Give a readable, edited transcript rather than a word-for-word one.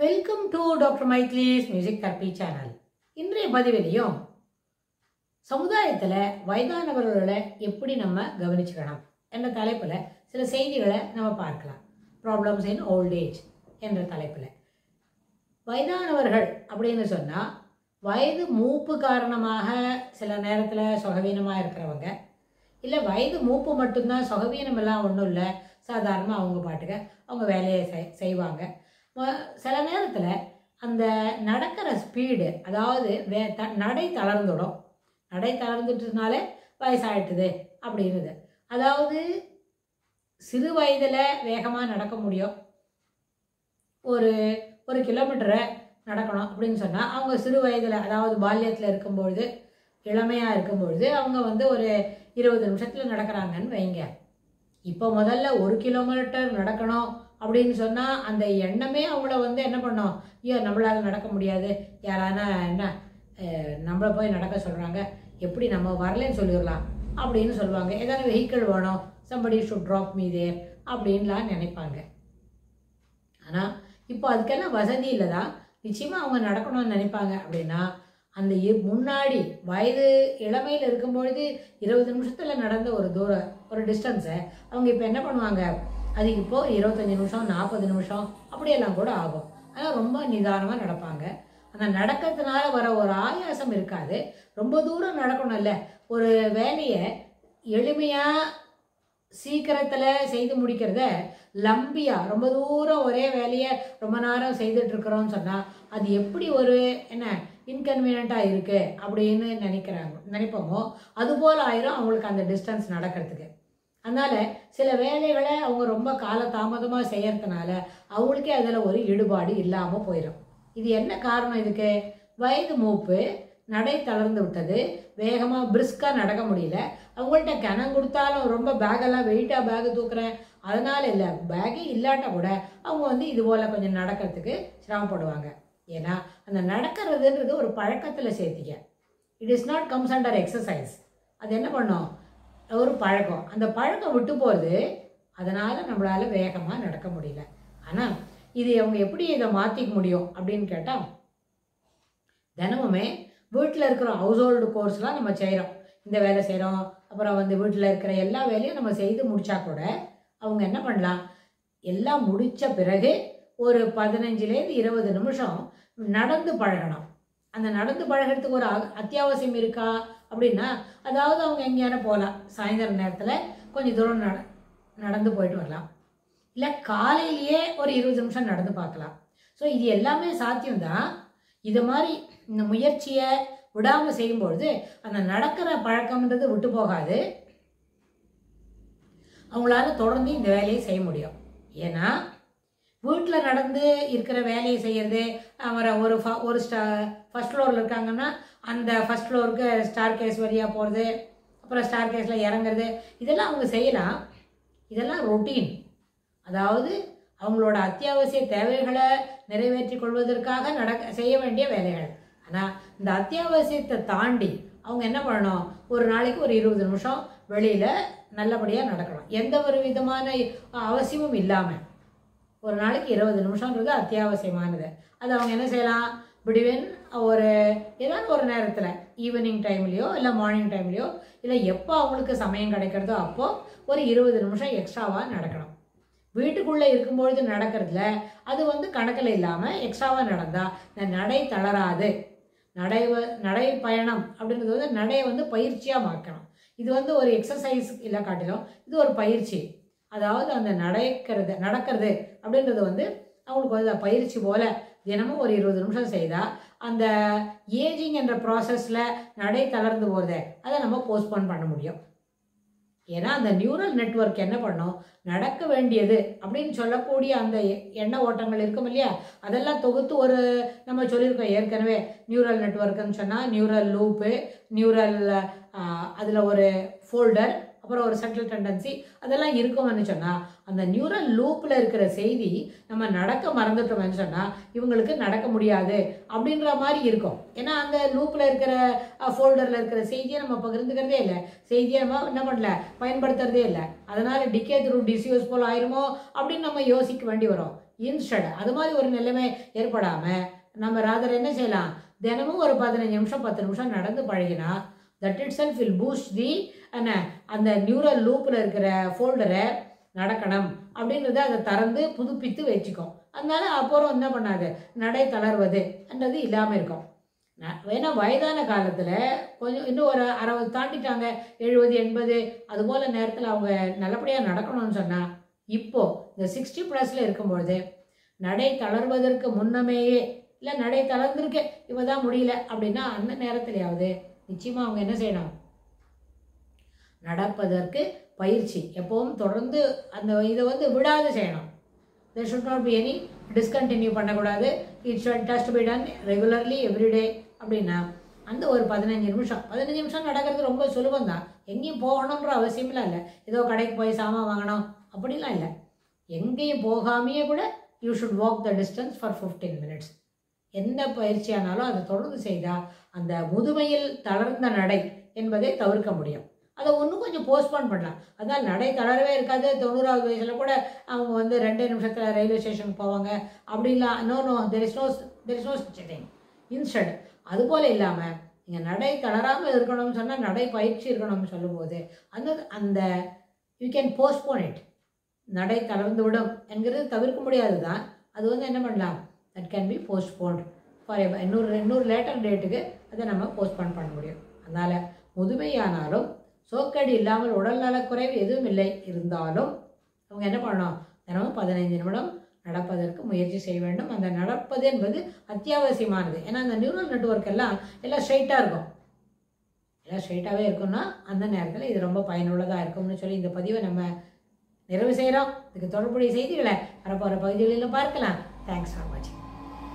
Welcome to doctor Mythili's music therapy channel. இன்றைய பதிவிலையும் சமுதாயத்தில் வயதானவர்களை எப்படி நம்ம கவனிச்சுக்கணும் என்ற தலைப்பில் சில செய்திகளை நம்ம பார்க்கலாம். ப்ராப்ளம்ஸ் இன் ஓல்ட் ஏஜ் என்ற தலைப்பில் வயதானவர்கள் அப்படின்னு சொன்னால் வயது மூப்பு காரணமாக சில நேரத்தில் சுகவீனமாக இருக்கிறவங்க, இல்லை வயது மூப்பு மட்டும்தான், சுகவீனம் எல்லாம் ஒன்றும் இல்லை, சாதாரணமாக அவங்க பாட்டுக்க அவங்க வேலையை செய்வாங்க. சில நேரத்தில் அந்த நடக்கிற ஸ்பீடு, அதாவது நடை தளர்ந்துடும். நடை தளர்ந்துட்டதுனால வயசாகிட்டுது அப்படின்னுது. அதாவது சிறு வயதில் வேகமாக நடக்க முடியும். ஒரு கிலோமீட்டரை நடக்கணும் அப்படின்னு சொன்னால் அவங்க சிறு வயதில், அதாவது பால்யத்தில் இருக்கும்பொழுது, இளமையாக இருக்கும்பொழுது அவங்க ஒரு 20 நிமிஷத்தில் நடக்கிறாங்கன்னு வைங்க. இப்போ முதல்ல 1 கிலோமீட்டர் நடக்கணும் அப்படின்னு சொன்னால் அந்த எண்ணமே அவங்கள என்ன பண்ணோம், ஐயோ நம்மளால் நடக்க முடியாது, யாரானா என்ன நம்மளை போய் நடக்க சொல்கிறாங்க, எப்படி நம்ம வரலன்னு சொல்லிடலாம் அப்படின்னு சொல்லுவாங்க. ஏதாவது வெஹிக்கிள் வேணும், somebody should drop me there அப்படின்லாம் நினைப்பாங்க. ஆனால் இப்போ அதுக்கெல்லாம் வசதி இல்லை தான். நிச்சயமாக அவங்க நடக்கணும்னு நினைப்பாங்க. அப்படின்னா அந்த முன்னாடி வயது இளமையில் இருக்கும்பொழுது 20 நிமிஷத்தில் நடந்த ஒரு டிஸ்டன்ஸை அவங்க இப்போ என்ன பண்ணுவாங்க, அது இப்போது 25 நிமிஷம் 40 நிமிஷம் அப்படியெல்லாம் கூட ஆகும். ஆனால் ரொம்ப நிதானமாக நடப்பாங்க. அந்த நடக்கிறதுனால வர ஒரு ஆயாசம் இருக்காது. ரொம்ப தூரம் நடக்கணும்ல, ஒரு வேலையை எளிமையாக சீக்கிரத்தில் செய்து முடிக்கிறத லம்பியாக ரொம்ப தூரம் ஒரே வேலையை ரொம்ப நேரம் செய்துட்ருக்குறோன்னு சொன்னால் அது எப்படி இன்கன்வீனியண்ட்டாக இருக்குது அப்படின்னு நினைப்போமோ அதுபோல் ஆயிரும் அவங்களுக்கு அந்த டிஸ்டன்ஸ் நடக்கிறதுக்கு. அதனால் சில வேலைகளை அவங்க ரொம்ப காலதாமதமாக செய்யறதுனால அவங்களுக்கே அதில் ஒரு ஈடுபாடு இல்லாமல் போயிடும். இது என்ன காரணம்? இதுக்கு வயது மூப்பு, நடை தளர்ந்து விட்டது, வேகமாக பிரிஸ்காக நடக்க முடியல. அவங்கள்ட்ட கனம் கொடுத்தாலும் ரொம்ப பேகெல்லாம் வெயிட்டாக பேகு தூக்குறேன் அதனால் இல்லை, பேகே இல்லாட்டா கூட அவங்க இது போல் கொஞ்சம் நடக்கிறதுக்கு சிரமப்படுவாங்க. ஏன்னா அந்த நடக்கிறதுன்றது ஒரு பழக்கத்தில் சேர்த்திக்க. It is not comes under exercise. அது என்ன பண்ணோம், ஒரு பழக்கம். அந்த பழக்கம் விட்டு போகிறது, அதனால் நம்மளால் வேகமாக நடக்க முடியல. ஆனால் இது அவங்க எப்படி இதை மாற்றிக்க முடியும் அப்படின்னு கேட்டால், தினமுமே வீட்டில் இருக்கிற ஹவுஸ் ஹோல்டு கோர்ஸ்லாம் நம்ம செய்கிறோம். இந்த வேலை செய்கிறோம், அப்புறம் வீட்டில் இருக்கிற எல்லா வேலையும் நம்ம செய்து முடித்தா கூட அவங்க என்ன பண்ணலாம், எல்லாம் முடித்த பிறகு ஒரு 15லேருந்து 20 நிமிஷம் நடந்து பழகணும். அந்த நடந்து பழகிறதுக்கு ஒரு அத்தியாவசியம் இருக்கா அப்படின்னா, அதாவது அவங்க எங்கேயான போகலாம், சாயந்தர நேரத்தில் கொஞ்சம் தூரம் நடந்து போயிட்டு வரலாம், இல்லை காலையிலேயே ஒரு 20 நிமிஷம் நடந்து பார்க்கலாம். ஸோ இது எல்லாமே சாத்தியம்தான். இது மாதிரி இந்த முயற்சியை விடாமல் செய்யும்பொழுது அந்த நடக்கிற பழக்கம்ன்றது விட்டு போகாது. அவங்களால தொடர்ந்து இந்த வேலையை செய்ய முடியும். ஏன்னா வீட்டில் நடந்து இருக்கிற வேலையை செய்கிறது, அவரை ஒரு ஃபஸ்ட் ஃப்ளோரில் இருக்காங்கன்னா அந்த ஃபஸ்ட் ஃப்ளோருக்கு ஸ்டார் கேஸ் வழியாக போகிறது, அப்புறம் ஸ்டார் கேஸில் இறங்குறது, இதெல்லாம் அவங்க செய்யலாம். இதெல்லாம் ரொட்டீன், அதாவது அவங்களோட அத்தியாவசிய தேவைகளை நிறைவேற்றி கொள்வதற்காக செய்ய வேண்டிய வேலைகள். ஆனால் இந்த அத்தியாவசியத்தை தாண்டி அவங்க என்ன பண்ணணும், ஒரு நாளைக்கு ஒரு 20 நிமிஷம் வெளியில் நல்லபடியாக நடக்கணும். எந்த ஒரு விதமான அவசியமும் இல்லாமல் ஒரு நாளைக்கு 20 நிமிஷம்ன்றது அத்தியாவசியமானது. அது அவங்க என்ன செய்யலாம், பிடிவன் ஏதாவது ஒரு நேரத்தில், ஈவினிங் டைம்லேயோ இல்லை மார்னிங் டைம்லேயோ, இல்லை எப்போ அவங்களுக்கு சமயம் கிடைக்கிறதோ அப்போது ஒரு 20 நிமிஷம் எக்ஸ்ட்ராவாக நடக்கணும். வீட்டுக்குள்ளே இருக்கும்பொழுது நடக்கிறதுல அது கணக்கில் இல்லாமல் எக்ஸ்ட்ராவாக நடந்தால் நடை தளராது. நடை பயணம் அப்படின்றது நடையை பயிற்சியாக மாற்றணும். இது ஒரு எக்ஸசைஸ் இல்லை காட்டிலும் இது ஒரு பயிற்சி. அதாவது அந்த நடக்கிறது அப்படின்றது அவங்களுக்கு பயிற்சி போல் தினமும் ஒரு 20 நிமிஷம் செய்தால் அந்த ஏஜிங் என்ற ப்ராசஸில் நடை தளர்ந்து போகிறத அதை நம்ம போஸ்ட்போன் பண்ண முடியும். ஏன்னா அந்த நியூரல் நெட்வொர்க் என்ன பண்ணும், நடக்க வேண்டியது அப்படின்னு சொல்லக்கூடிய அந்த எண்ண ஓட்டங்கள் இருக்கும் இல்லையா, அதெல்லாம் தொகுத்து நம்ம சொல்லியிருக்கோம் ஏற்கனவே. நியூரல் நெட்வொர்க்குன்னு சொன்னால் நியூரல் லூப்பு, நியூரல் அதில் ஒரு ஃபோல்டர், அப்புறம் ஒரு சென்ட்ரல் டெண்டன்சி, அதெல்லாம் இருக்கும்னு சொன்னால் அந்த நியூரல் லூப்பில் இருக்கிற செய்தி நம்ம நடக்க மறந்துட்டோம்னு சொன்னால் இவங்களுக்கு நடக்க முடியாது அப்படின்ற மாதிரி இருக்கும். ஏன்னா அந்த லூப்பில் இருக்கிற ஃபோல்டரில் இருக்கிற செய்தியை நம்ம பகிர்ந்துக்கிறதே இல்லை, செய்தியை நம்ம என்ன பண்ணல, பயன்படுத்துறதே இல்லை. அதனால் டிகே த்ரூ டிஸ்யூஸ் போல் ஆயிருமோ அப்படின்னு நம்ம யோசிக்க வேண்டி வரும். இன்ஸ்டட் அது மாதிரி ஒரு நிலைமை ஏற்படாமல் நம்ம ராதர் என்ன செய்யலாம், தினமும் ஒரு 15 நிமிஷம் 10 நிமிஷம் நடந்து பழகினா that itself will boost the அந்த நியூரல் லூப்பில் இருக்கிற ஃபோல்டரை நடக்கணும் அப்படின்றத அதை திறந்து புதுப்பித்து வச்சுக்கும். அதனால அப்புறம் என்ன பண்ணாது, நடை தளர்வது என்றது இல்லாமல் இருக்கும். ஏன்னா வயதான காலத்தில் கொஞ்சம் இன்னும் ஒரு 60 தாண்டிட்டாங்க, 70 80 அதுபோல் நேரத்தில் அவங்க நல்லபடியாக நடக்கணும்னு சொன்னால் இப்போது இந்த 60+ இருக்கும்பொழுது நடை தளர்வதற்கு முன்னமேயே இல்லை நடை தளர்ந்துருக்கு இப்போ தான் முடியல அப்படின்னா அந்த நேரத்துலையாவது நிச்சயமாக அவங்க என்ன செய்யணும், நடப்பதற்கு பயிற்சி எப்பவும் தொடர்ந்து அந்த இதை விடாது செய்யணும். there should not be any discontinue பண்ணக்கூடாது. it should has to be done regularly every day அப்படின்னா அந்த ஒரு 15 நிமிஷம் நடக்கிறது ரொம்ப சுலபம் தான். எங்கேயும் போகணுன்ற அவசியம்லாம் இல்லை. ஏதோ கடைக்கு போய் சாமான் வாங்கணும் அப்படிலாம் இல்லை. எங்கேயும் போகாமையே கூட you should walk the distance for 15 minutes. எந்த பயிற்சியானாலும் அதை தொடர்ந்து செய்தால் அந்த முதுமையில் தளர்ந்த நடை என்பதை தவிர்க்க முடியும். அதை இன்னும் கொஞ்சம் போஸ்ட்போன் பண்ணலாம். அதனால் நடை தளரவே இருக்காது. 90வது வயசில் கூட அவங்க 2 நிமிஷத்தில் ரயில்வே ஸ்டேஷனுக்கு போவாங்க அப்படிலாம். No there is no thing. Instead அதுபோல் இல்லாமல் நீங்கள் நடை தளராமல் இருக்கணும்னு சொன்னால் நடை பயிற்சி இருக்கணும்னு சொல்லும்போது அந்த யூ கேன் போஸ்ட்போன் இட். நடை தளர்ந்து விடும் என்கிறது தவிர்க்க முடியாது தான். அது என்ன பண்ணலாம், that can be postponed for இன்னொரு லேட்டர் டேட்டுக்கு அதை நம்ம போஸ்ட்போன் பண்ண முடியும். அதனால் முதுமையானாலும் சோக்கடி இல்லாமல் உடல் நலக்குறைவு எதுவும் இல்லை இருந்தாலும் அவங்க என்ன பண்ணணும், தினமும் 15 நிமிடம் நடப்பதற்கு முயற்சி செய்ய வேண்டும். அந்த நடப்பது என்பது அத்தியாவசியமானது. ஏன்னா அந்த நியூரல் நெட்வொர்க் எல்லாம் ஸ்ட்ரைட்டாக இருக்கும். எல்லாம் ஸ்ட்ரைட்டாகவே இருக்கும்னா அந்த நேரத்தில் இது ரொம்ப பயனுள்ளதாக இருக்கும்னு சொல்லி இந்த பதிவை நம்ம நிறைவு செய்கிறோம். இதுக்கு தொடர்புடைய செய்திகளை வரப்போகிற பகுதிகளிலும் பார்க்கலாம். தேங்க்ஸ் ஃபார் வாட்சிங்.